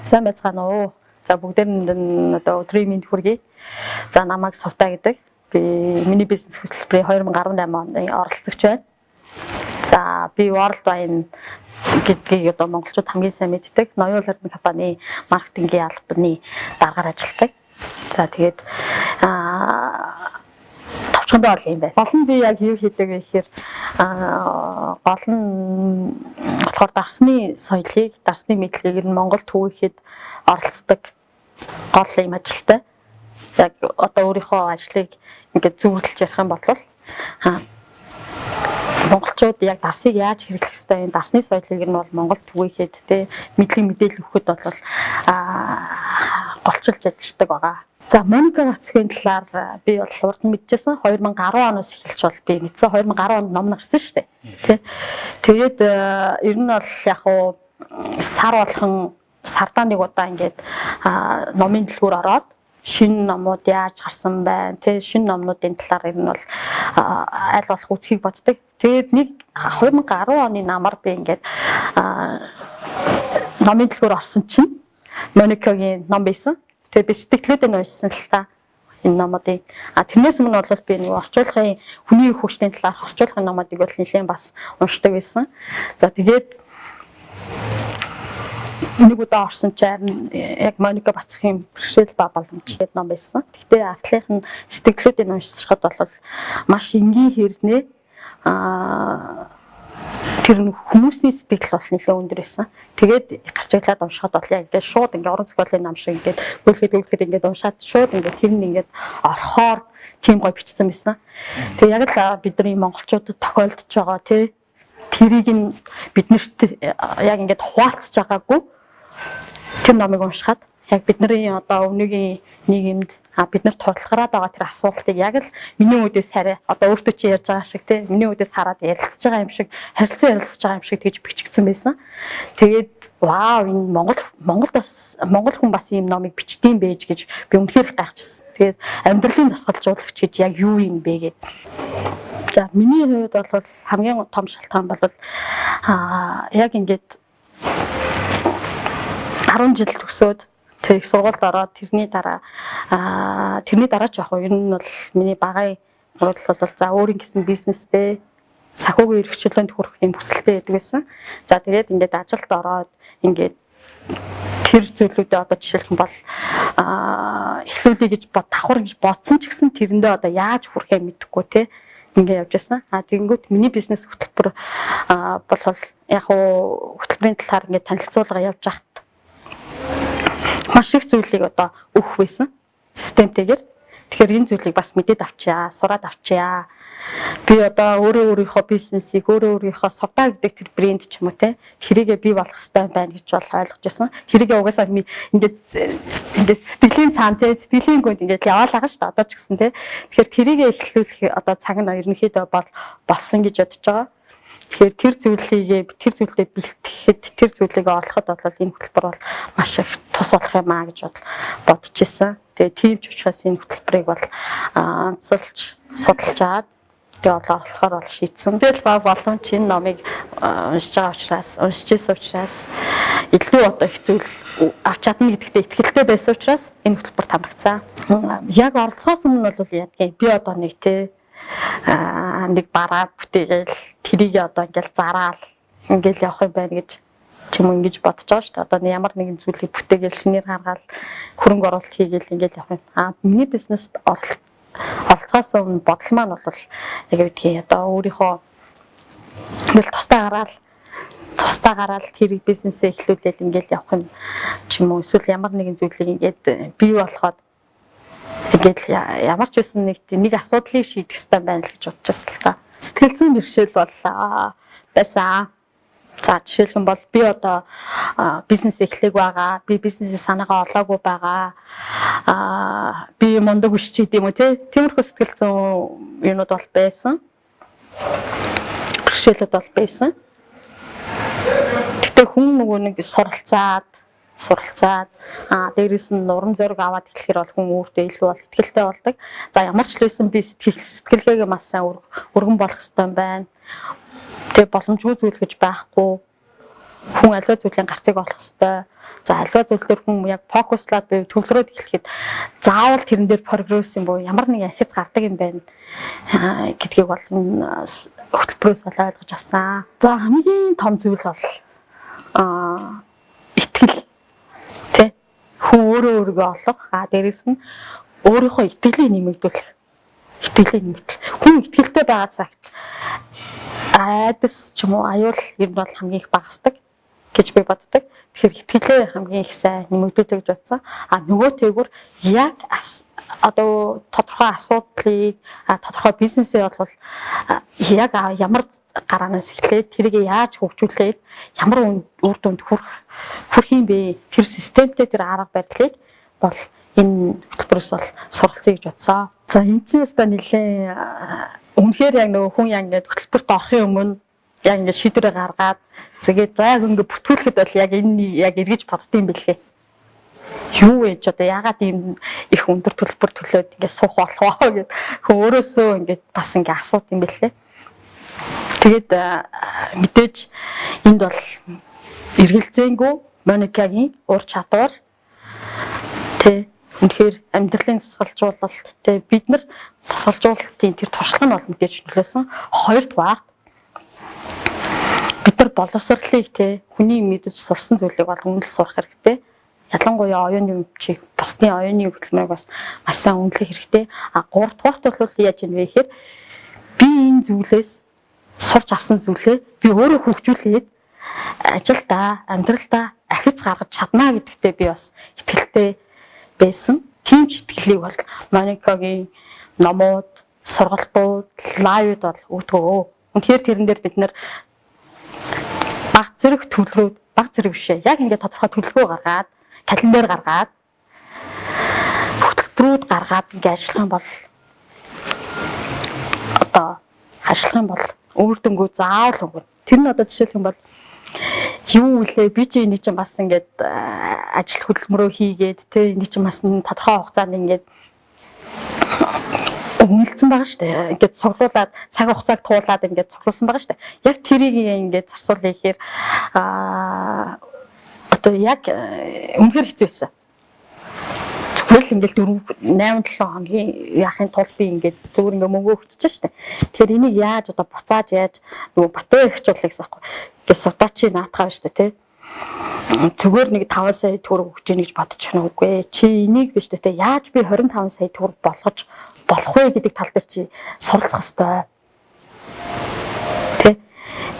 Сайн байцгаана уу. За бүгдээр нь одоо өдрийн мэнд хүргэе. За намайг Сувтаа гэдэг. Би миний бизнес хөтөлбөрийн 2018 оны оролцогч байна. За би World Wine гэдгийг одоо монголчууд хамгийн сайн мэддэг ноён улиралын компани маркетингийн албаны даргаар ажилладаг. За тэгээд товчхондоо ол юм байна. Гол нь би яг юу хийдэг вэ гэхээр гол нь болохоор дарсны соёлыг, дарсны мэдлэгийг нь Монгол түгээхэд оролцдог гол юм ажилтай. Яг одоо өөрийнхөө ажлыг ингээд зөвөрлөж ярих юм бол монголчууд яг дарсыг яаж хэрэглэх ёстой юм, дарсны соёлыг нь бол Монгол түгээхэд те мэдлэг мэдээлэл өгөхөд бол голчилж ажилладаг байгаа. За Моника Нацгийн талаар би бол урд нь мэдчихсэн 2010 оноос эхэлж бол би мэдсэн 2010 онд ном гарсан шүү дээ. Тэ. Тэгээд ер нь бол яг уу сар болгон сардаа нэг удаа ингээд номын дэлгүүр ороод шинэ номууд яаж гарсан байна, тэ шинэ номнуудын талаар ер нь бол аль болох үзхийг боддог. Тэгээд нэг 2010 оны намар би ингээд номын дэлгүүр орсон чинь Моникагийн ном байсан. Тэгээ би сэтгэлдээ уншсан л та энэ номуудыг. Тэрнээс өмнө бол би нэг орчуулгын хүний хөгжлийн талаар орчуулгын номуудыг бол нэлээд бас уншдаг байсан. За тэгээд нэг удаа орсон чинь яг Моника Бацхийн бэрхшээл ба боломж гэдэг ном байсан. Гэхдээ атлих нь сэтгэлдээ уншчихад бол маш энгийн хэрнээ тэр хүмүүсийн сэтгэл бол нэлээд өндөр байсан. Тэгээд гарч иглаад уншихад бол яг ингээд шууд ингээд уран зохиолын ном шиг ингээд гөлөд ингээд уншаад шууд ингээд тэр нь ингээд орхоор тийм гоё бичсэн байсан. Тэгээд яг л бидний монголчуудад тохиолдож байгаа тий тэрийг нь биднэрт яг ингээд хуваалцж байгаагүй тэр номыг уншихад яг бидний одоо өмнөгийн нийгэмд бид нар тулгараад байгаа тэр асуултыг яг л миний үдээс хараа одоо өөртөө чи ярьж байгаа шиг тий миний үдээс хараад ярилцж байгаа юм шиг харилцаж байгаа юм шиг тэгж бичигдсэн байсан. Тэгээд вау энэ Монгол хүн бас ийм номыг бичдэм байж гэж би үнэхээр гайхажсэн. Тэгээд амьдралын дасгалжуулагч гэж яг юу юм бэ гэдэг. За миний хувьд бол хамгийн том шалтгаан бол яг ингээд 10 жил төгсөөд тэг сургуульд ороод тэрний дараа ч яг ер нь бол миний багын бодлол бол за өөрийн гэсэн бизнестэй санхүүгийн эрхчлөлөнд хүрэх юм хүсэлтэй байдаг гэсэн. За тэгээд ингээд ажилд ороод ингээд тэр зүйлүүдээ одоо жишээлх юм бол эхлүүлэе гэж давхар гэж бодсон ч гэсэн тэрэндээ одоо яаж хүрэхээ мэдэхгүй те ингээд явж байсан. Тэгэнгүүт миний бизнес хөтөлбөр бол яг хөтөлбөрийн талаар ингээд танилцуулга явж хат маш их зүйлийг одоо өгөх байсан системтэйгээр. Тэгэхээр энэ зүйлийг бас мэдээд авчаа, сураад авчаа. Би одоо өөрийнхөө бизнесийг өөрийнхөө Сувтаа гэдэг тэр брэнд ч юм уу те тэрийгээ бий болгох хэрэгтэй байна гэж бол ойлгож байсан. Тэрийгээ угаасаа ингээд сэтгэлийн цаан те сэтгэлийн гүнд ингээд яваал байгаа шүү дээ одоо ч гэсэн те. Тэгэхээр тэрийгээ эхлүүлэх одоо цаг нь ерөнхийдөө бол болсон гэж бодож байгаа. Тэгэхээр тэр зүйлдээ бэлтгэхэд тэр зүйлийг олоход бол энэ хөтөлбөр бол маш их тус болох юм аа гэж бодож ирсэн. Тэгээ тийм ч учраас энэ хөтөлбөрийг бол онцолж судалж аваад тэгээ оролцохоор бол шийдсэн. Тэгэл боломж энэ номыг уншиж ирсэн учраас илүү одоо их зүйл авч чадна гэдэгтээ итгэлтэй байсан учраас энэ хөтөлбөр тамрагцсан. Яг оролцохоос өмнө бол яадгийн би одоо нэг бараа бүтээгээл тэрийг одоо ингээл зараал ингээл явах юм байна гэж чим ингэж бодож байгаа шүү дээ. Одоо ямар нэгэн зүйлийг бүтээгээл шинээр гаргаад хөрөнгө оруулалт хийгээл ингээл явах юм. Миний бизнест оролцохоос өмнө бодол маань бол яг үгдгийн одоо өөрийнхөө ингээл тусдаа гараад тэр бизнесээ эхлүүлээл ингээл явах юм чим үү эсвэл ямар нэгэн зүйлийг ингээд бий болгоод ингээд ямар ч байсан нэг асуудлыг шийдэх хэрэгтэй байна л гэж бодож байна. Сэтгэл зүйн бэрхшээл бол байсан. За жишээлх юм бол би одоо бизнес эхлэх байгаа, би бизнесээ санаагаа олоогүй байгаа. Би мундаг биш ч гэдэм үү те. Тиймэрхүү сэтгэл зүйн юмуд бол байсан. Бэрхшээлүүд бол байсан. Гэтэ хүн нөгөө нэг суралцаад дээрээс нь урам зориг аваад эхлэхээр бол хүн өөртөө илүү бол ихтэй болдог. За ямар ч л байсан би сэтгэлгээгээ маш сайн өргөн болох хэрэгтэй байна. Тэгээ боломжгүй зүйл гэж байхгүй. Хүн аливаа зүйлийн гарцыг олох ёстой. За аливаа зүйлээр хүн яг фокуслаад буй төвлөрөөд эхлэхэд заавал тэрэн дээр прогресс юм боо ямар нэг ахиц гардаг юм байна гэдгийг бол хөтөлбөрөөс ойлгож авсан. За хамгийн том зүйл бол итгэл тий хүн өөрийгөө олох дээрээс нь өөрийнхөө итгэлийг нэмэгдүүлэх. Хүн итгэлтэй байгаа цагт айдас ч юм уу аюул ер нь бол хамгийн их багасдаг гэж би боддог. Тэгэхээр итгэлээ хамгийн их сайн нэмэгдүүлэх гэж бодсон. Нөгөө тэгвэр яг одоо тодорхой асуудлыг тодорхой бизнесээ бол яг ямар гараанаас эхлээд тэрийг яаж хөгжүүлээд ямар үр дүнд хүрэх юм бэ? Тэр системтэй тэр арга барилыг бол энэ хөтөлбөрөөс бол суралцъя гэж бодсон. За энэ ч нэстэ нэлээ үнэхээр яг нөгөө хүн яг ингээд хөтөлбөрт орохын өмнө яг ингээд шийдвэрээ гаргаад тэгээд за яг ингээд бүртгүүлэхэд бол яг энэ яг эргэж боддсон юм бэлээ. Юу вэ ч одоо ягаад ийм их өндөр төлбөр төлөөд ингээд суух болох вэ гэд хүн өөрөөсөө ингээд бас ингээд асууд юм бэлээ. Тэгээд мэдээж энд бол эргэлзээнгүй Моникагийн ур чадвар тэ үнэхээр амьдралын тасгалжуулалт тэ бид нар тасгалжуулалтын тэр туршлага нь бол мэдээж нөлөөсөн. Хоёрдугаар бид нар боловсролыг тэ хүний мэдж сурсан зүйлийг бол үнэлж сурах хэрэгтэй. Ялангуяа оюуны өмчийг бусдын оюуны хөдөлмөрийг бас маш сайн үнэлэх хэрэгтэй. Гуравдугаарт бол яаж юм бэ гэхээр би энэ зүйлээс сурч авсан зүйлээ би өөрөө хөгжүүлээд ажилдаа, амьдралдаа ахиц гаргаж чадна гэдэгтээ би бас итгэлтэй байсан. Тийм ч итгэлийг бол Моникагийн номууд, сургалтууд, лайвд бол өгдөгөө. Үнэхээр тэрэн дээр бид нэр баг зэрэг төлрөөд, баг зэрэг бишээ. Яг ингээд тодорхой төлөвлөгөө гаргаад, календар гаргаад, хөтөлбөрүүд гаргаад ингээд ажиллах юм бол үр дүнгүй заавал өгнө. Тэр нь одоо жишээлх юм бол юу үлээ би чи энийг чинь бас ингээд ажил хөдөлмөрөө хийгээд тэ энийг чинь бас тодорхой хугацаанд ингээд үнэлсэн байгаа шүү дээ. Ингээд цуглуулад цаг хугацааг туулаад ингээд цуглуулсан байгаа шүү дээ. Яг тэрийг ингээд зарцуулъя гэхээр одоо яг үнэхээр хэцүү байсан. Зүгээр ингээд 8-7 хоногийн яахын тулд би ингээд зүгээр ингээд мөнгө өгчөж штэ. Тэгэхээр энийг яаж одоо буцааж яаж нөгөө батуу ихчлуулах гэсэн байхгүй. Ингээд судаачи наатахаа штэ тий. Зүгээр нэг 5 сая төгрөг өгч ийн гэж бодож байна үгүй. Чи энийг биш дээ тий. Яаж би 25 сая төгрөг болгож болох вэ гэдэг тал дээр чи суралцах ёстой. Тий.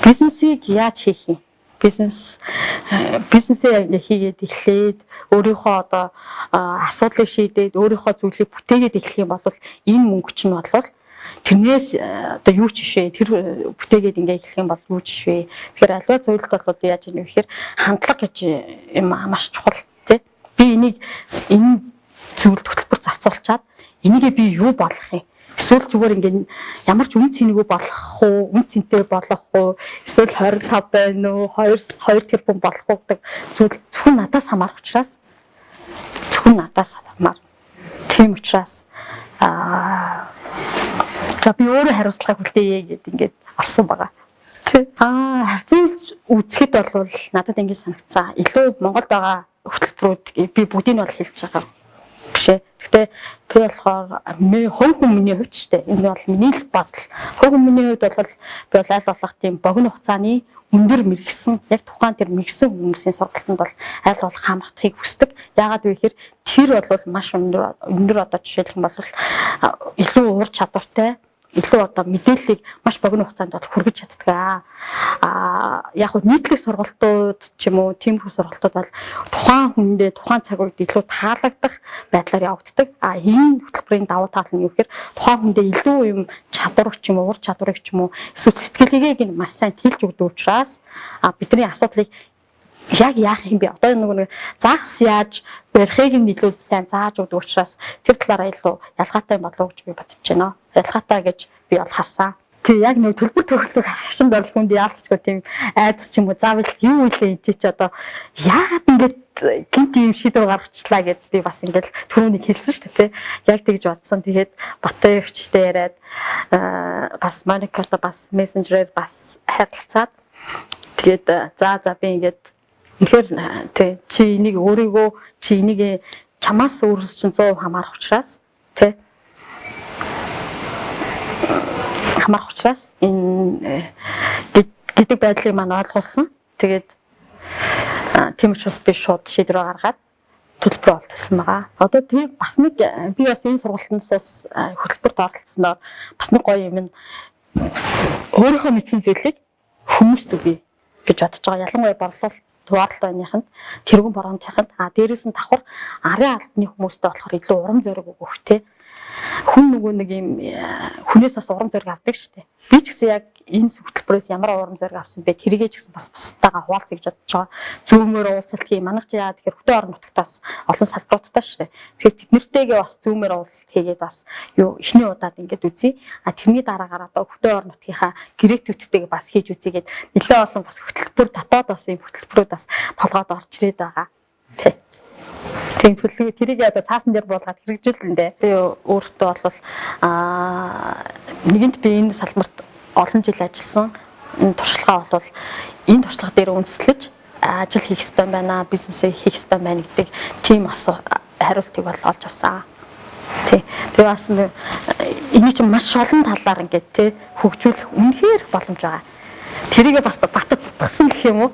Бизнесийг яаж хийх юм? Бизнесээ хийгээд эхлээд өөрийнхөө одоо асуудлыг шийдээд өөрийнхөө зүйлийг бүтээгээд эхлэх юм бол энэ мөнгө чинь бол тэрнээс одоо юу ч бишээ тэр бүтээгээд ингээ эхлэх юм бол юу ч бишээ. Тэгэхээр аливаа зүйлд бол яаж ийм вэ гэхээр хандлага гэж юм маш чухал тий. Би энийг энэ зүйлд хөтөлбөр зарцуулчаад энийгээ би юу болох юм? Эсвэл зүгээр ингээд ямар ч үн цэнэгүй болох уу, үн цэнтэй болох уу, эсвэл 25 байна уу, 2 тэрбум болох уу гэдэг зүйл зөвхөн надаас хамаарх учраас тийм учраас за би өөрөө хариуцлага хүлээе гэд ингээд орсон байгаа. Харьцуулж үзэхэд бол надад ингээд санагцсан. Илүү Монголд байгаа хөтөлбөрүүд би бүгдийг нь бол хэлж байгаа. Бишээ. Гэхдээ би болохоор хувь хүмүүний хувьд ч дээ энэ бол миний л бодол. Хувь хүмүүний хувьд бол би аль болох тийм богино хугацааны өндөр мэрэгсэн яг тухайн тэр мэрэгсэн хүмүүсийн сургалтанд бол аль болох хамрахыг хүсдэг. Яагаад вэ гэхээр тэр бол маш өндөр одоо жишээлх юм бол илүү ур чадвартай илүү одоо мэдээллийг маш богино хугацаанд бол хүргэж чаддаг. Яг нь нийтлэг сургалтууд ч юм уу тиймэрхүү сургалтууд бол тухайн хүндээ тухайн цаг үед илүү таалагдах байдлаар явагддаг. Энэ хөтөлбөрийн давуу тал нь юу гэхээр тухайн хүндээ илүү юм чадвар ч юм уу ур чадварыг ч юм уу эсвэл сэтгэлгээг нь маш сайн тэлж өгдөг учраас бидний асуудлыг яг яах юм бэ? Одоо нэг загас яаж барихыг нь илүү сайн зааж өгдөг учраас тэр талаараа илүү ялгаатай болов гэж би бодож байна. Ялгаатай гэж би бол харсан. Тэг яг нэг төлбөр төгөлөг хашинд бол хүнд яалтчгүй тийм айдас ч юм уу заавал юу илээ энэ ч одоо яагаад ингэж гинт юм шийдвэр гаргачлаа гэд би бас ингээл түрүүнийг хэлсэн шүү дээ. Яг тэгж бодсон. Тэгээд Батбаяр өвчтэй яриад бас Моникатай бас мессенжерээр бас харилцаад Тэгээд за би ингээд үнэхээр тий чи энийг өөрийгөө чи энийг чамаас өөрөөс чинь 100% хамаарах учраас тий хамаарах учраас энэ гэдэг байдлыг маань ойлгуулсан. Тэгээд тийм учраас би шууд шийдвэр гаргаад төлбөр олдсон байгаа. Одоо тийм бас нэг би бас энэ сургалтанд хөтөлбөрт оролцсон байгаа. Бас нэг гоё юм нь өөрийнхөө мэдсэн зүйлийг хүмүүст өгье гэж бодож байгаа. Ялангуяа борлуулалт хуваарлт байныханд тэргүүн борооныханд дээрээс нь давхар арын албаны хүмүүстэй болохоор илүү урам зориг өгөх те. Хүн нөгөө нэг юм хүнээс бас урам зориг авдаг шүү дээ. Би ч гэсэн яг энэ хөтөлбөрөөс ямар урам зориг авсан бэ? Тэрийгээ ч гэсэн бас бусдаагаа хуваалцах гэж бодож байгаа. Зүүмээр уулзалт хий. Манайх ч яа тэгэхээр хөтөө орон нутгатаас олон салбаруудтай шүү дээ. Тэгэхээр тэднэртэйгээ бас зүүмээр уулзалт хийгээд бас эхний удаад ингэж үзье. Тэрний дараагаар одоо хөтөө орон нутгийнхаа гэрээтүүдтэйгээ бас хийж үзье гэд нэлээд олон бас хөтөлбөр дотоод бас ийм хөтөлбөрүүд бас толгойд орж ирээд байгаа. Тэ. Тийм төлөв тэрийг одоо цаасан дээр буулгаад хэрэгжүүлнэ. Би өөртөө бол нэгэнт би энэ салбарт олон жил ажилласан. Энэ туршлагаа бол энэ туршлага дээр үндэслэж ажил хийх ёстой байна, бизнесээ хийх ёстой байна гэдэг тийм хариултыг бол олж авсан. Тий. Тэгээ бас энийг чинь маш олон талаар ингээд тий хөгжүүлэх үнэхээр боломж байгаа. Тэрийг бас бат татгсан гэх юм уу?